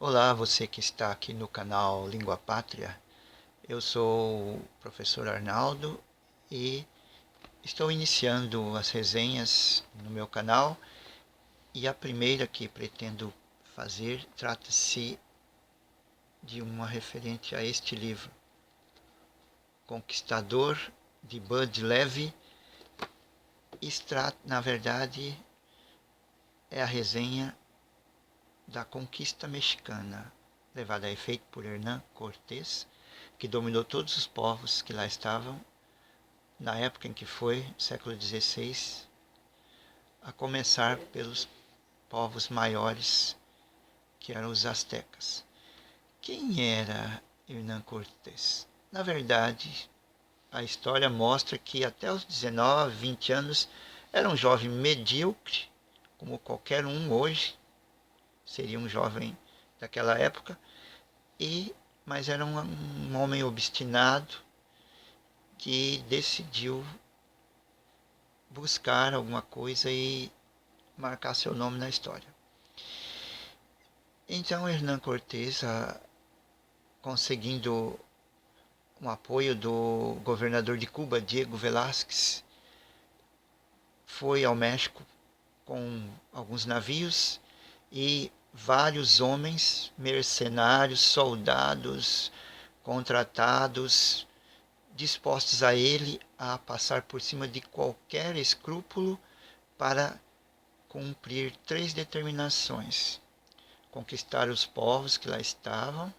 Olá, você que está aqui no canal Língua Pátria. Eu sou o professor Arnaldo e estou iniciando as resenhas no meu canal. E a primeira que pretendo fazer trata-se de uma referente a este livro, Conquistador, de Bud Levy. Na verdade, é a resenha da conquista mexicana, levada a efeito por Hernán Cortés, que dominou todos os povos que lá estavam, na época em que foi, século XVI, a começar pelos povos maiores, que eram os astecas. Quem era Hernán Cortés? Na verdade, a história mostra que até os 19, 20 anos era um jovem medíocre, como qualquer um hoje seria um jovem daquela época, mas era um homem obstinado que decidiu buscar alguma coisa e marcar seu nome na história. Então Hernán Cortés, conseguindo um apoio do governador de Cuba, Diego Velázquez, foi ao México com alguns navios e vários homens, mercenários, soldados, contratados, dispostos a ele a passar por cima de qualquer escrúpulo para cumprir três determinações: conquistar os povos que lá estavam,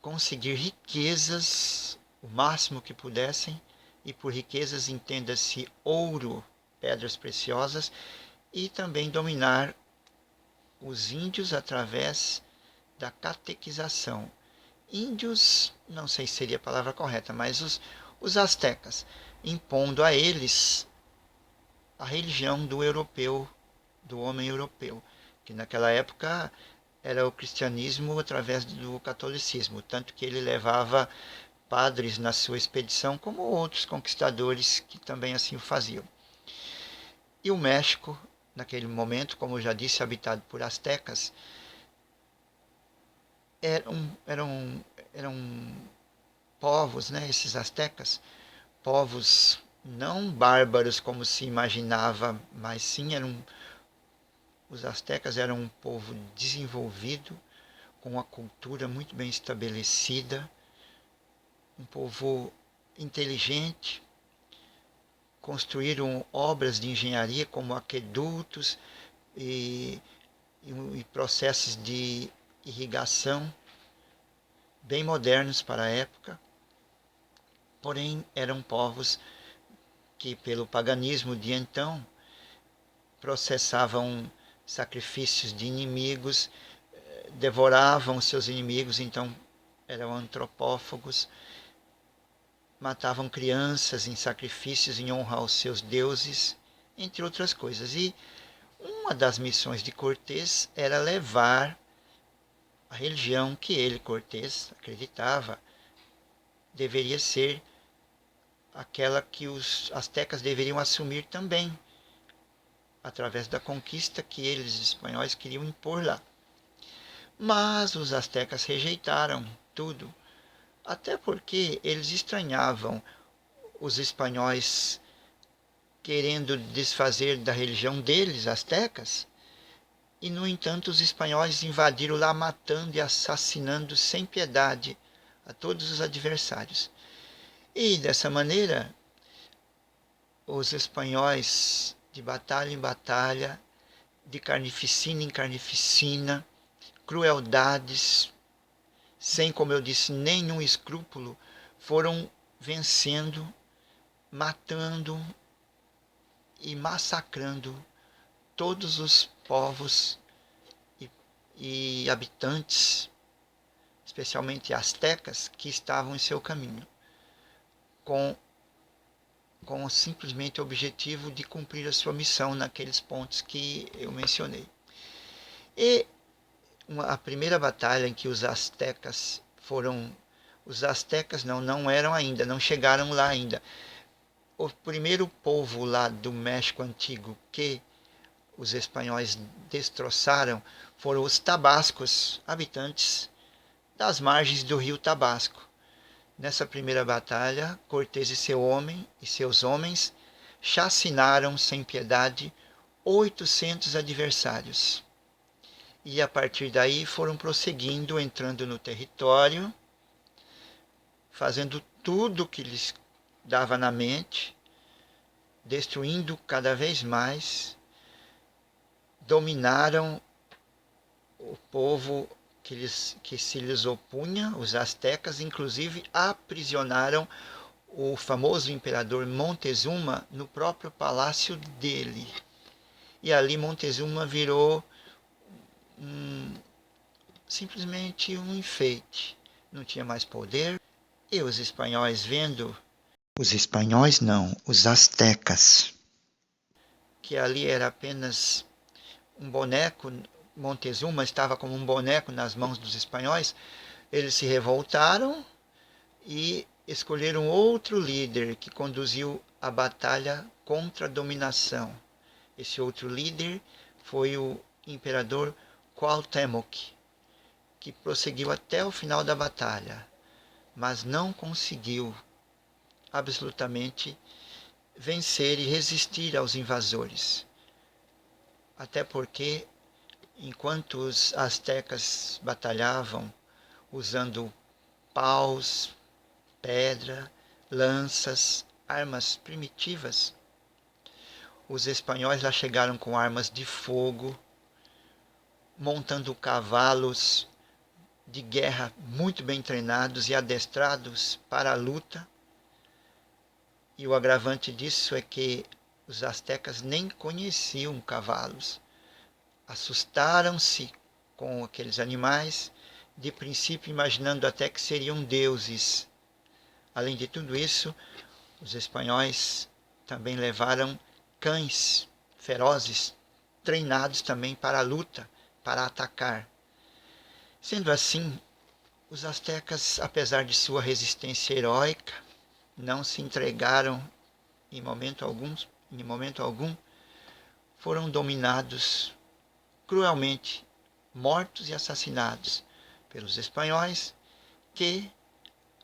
conseguir riquezas, o máximo que pudessem, e por riquezas entenda-se ouro, pedras preciosas, e também dominar os índios através da catequização. Índios, não sei se seria a palavra correta, mas os astecas, impondo a eles a religião do europeu, do homem europeu, que naquela época era o cristianismo através do catolicismo, tanto que ele levava padres na sua expedição, como outros conquistadores que também assim o faziam. E o México, naquele momento, como eu já disse, habitado por astecas, eram povos, né, esses astecas, povos não bárbaros como se imaginava, mas sim os astecas eram um povo desenvolvido, com uma cultura muito bem estabelecida, um povo inteligente, construíram obras de engenharia como aquedutos e, e processos de irrigação bem modernos para a época, porém eram povos que, pelo paganismo de então, processavam sacrifícios de inimigos, devoravam seus inimigos, então eram antropófagos, matavam crianças em sacrifícios em honra aos seus deuses, entre outras coisas. E uma das missões de Cortés era levar a religião que ele, Cortés, acreditava deveria ser aquela que os astecas deveriam assumir também, através da conquista que eles, os espanhóis, queriam impor lá. Mas os astecas rejeitaram tudo, até porque eles estranhavam os espanhóis querendo desfazer da religião deles, astecas, e no entanto os espanhóis invadiram lá matando e assassinando sem piedade a todos os adversários. E dessa maneira, os espanhóis, de batalha em batalha, de carnificina em carnificina, crueldades, sem, como eu disse, nenhum escrúpulo, foram vencendo, matando e massacrando todos os povos e habitantes, especialmente astecas, que estavam em seu caminho, com, com simplesmente o objetivo de cumprir a sua missão naqueles pontos que eu mencionei. E a primeira batalha em que os astecas foram... Os astecas não eram ainda, não chegaram lá ainda. O primeiro povo lá do México Antigo que os espanhóis destroçaram foram os tabascos, habitantes das margens do rio Tabasco. Nessa primeira batalha, Cortés e seus homens chacinaram sem piedade 800 adversários. E a partir daí foram prosseguindo, entrando no território, fazendo tudo o que lhes dava na mente, destruindo cada vez mais, dominaram o povo que se lhes opunha, os astecas, inclusive aprisionaram o famoso imperador Montezuma no próprio palácio dele. E ali Montezuma virou simplesmente um enfeite. Não tinha mais poder. E os espanhóis vendo... Os espanhóis não, os astecas. Que ali era apenas um boneco. Montezuma estava como um boneco nas mãos dos espanhóis. Eles se revoltaram e escolheram outro líder que conduziu a batalha contra a dominação. Esse outro líder foi o imperador Cuauhtémoc, que prosseguiu até o final da batalha, mas não conseguiu absolutamente vencer e resistir aos invasores. Até porque, enquanto os astecas batalhavam usando paus, pedra, lanças, armas primitivas, os espanhóis lá chegaram com armas de fogo, montando cavalos de guerra muito bem treinados e adestrados para a luta. E o agravante disso é que os astecas nem conheciam cavalos. Assustaram-se com aqueles animais, de princípio imaginando até que seriam deuses. Além de tudo isso, os espanhóis também levaram cães ferozes, treinados também para a luta, para atacar. Sendo assim, os astecas, apesar de sua resistência heróica, não se entregaram em momento algum, foram dominados cruelmente, mortos e assassinados pelos espanhóis, que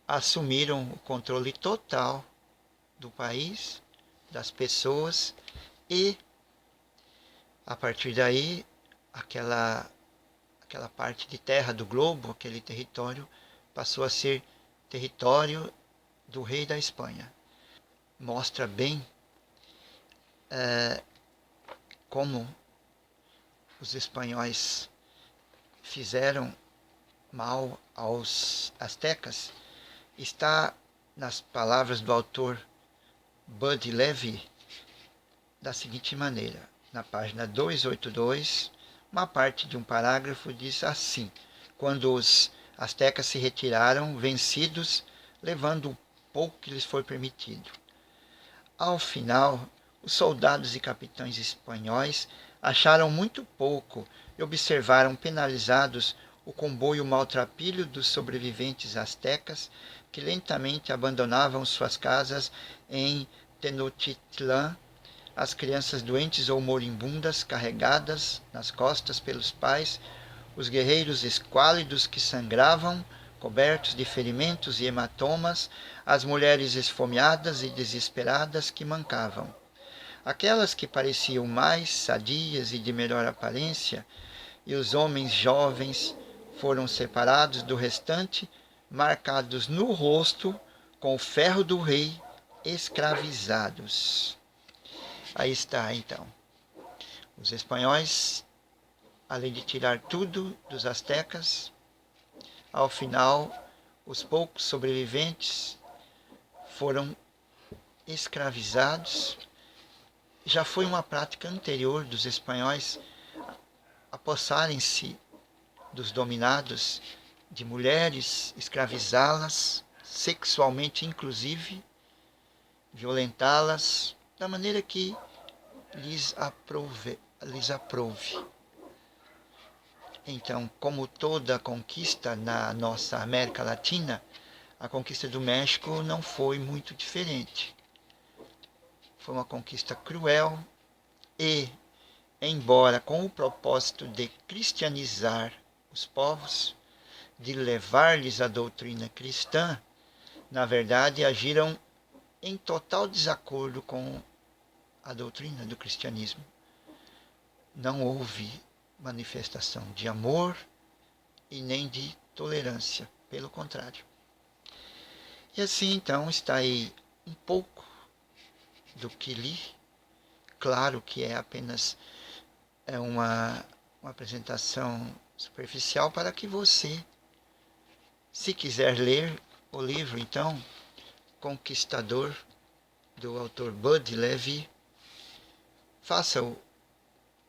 assumiram o controle total do país, das pessoas, e a partir daí aquela parte de terra do globo, aquele território, passou a ser território do rei da Espanha. Mostra bem como os espanhóis fizeram mal aos astecas. Está nas palavras do autor Bud Levy da seguinte maneira: na página 282, uma parte de um parágrafo diz assim: quando os astecas se retiraram, vencidos, levando o pouco que lhes foi permitido. Ao final, os soldados e capitães espanhóis acharam muito pouco e observaram penalizados o comboio maltrapilho dos sobreviventes astecas que lentamente abandonavam suas casas em Tenochtitlan, as crianças doentes ou moribundas carregadas nas costas pelos pais, os guerreiros esquálidos que sangravam, cobertos de ferimentos e hematomas, as mulheres esfomeadas e desesperadas que mancavam. Aquelas que pareciam mais sadias e de melhor aparência, e os homens jovens foram separados do restante, marcados no rosto com o ferro do rei, escravizados. Aí está, então. Os espanhóis, além de tirar tudo dos astecas, ao final, os poucos sobreviventes foram escravizados. Já foi uma prática anterior dos espanhóis apossarem-se dos dominados, de mulheres, escravizá-las, sexualmente inclusive, violentá-las da maneira que lhes aprouve. Então, como toda conquista na nossa América Latina, a conquista do México não foi muito diferente. Foi uma conquista cruel e embora com o propósito de cristianizar os povos, de levar-lhes a doutrina cristã, na verdade agiram em total desacordo com a doutrina do cristianismo. Não houve manifestação de amor e nem de tolerância, pelo contrário. E assim então está aí um pouco do que li. Claro que é apenas uma apresentação superficial para que você, se quiser ler o livro, então, Conquistador, do autor Bud Levy, faça-o.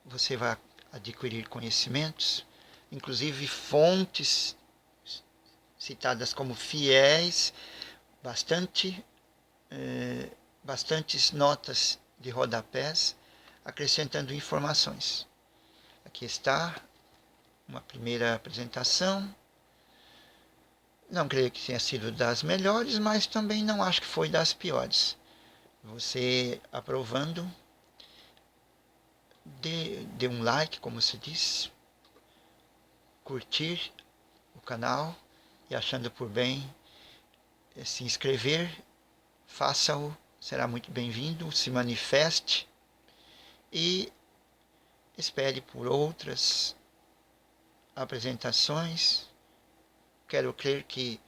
Você vai adquirir conhecimentos, inclusive fontes citadas como fiéis, bastantes notas de rodapés, acrescentando informações. Aqui está uma primeira apresentação. Não creio que tenha sido das melhores, mas também não acho que foi das piores. Você aprovando, dê um like, como se diz, curtir o canal e achando por bem se inscrever, faça-o, será muito bem-vindo, se manifeste e espere por outras apresentações. Quero crer que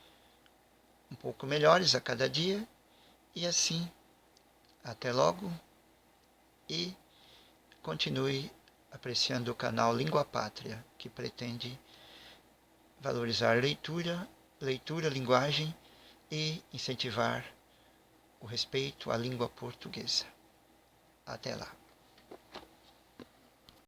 um pouco melhores a cada dia. E assim, até logo e continue apreciando o canal Língua Pátria, que pretende valorizar leitura, linguagem e incentivar o respeito à língua portuguesa. Até lá.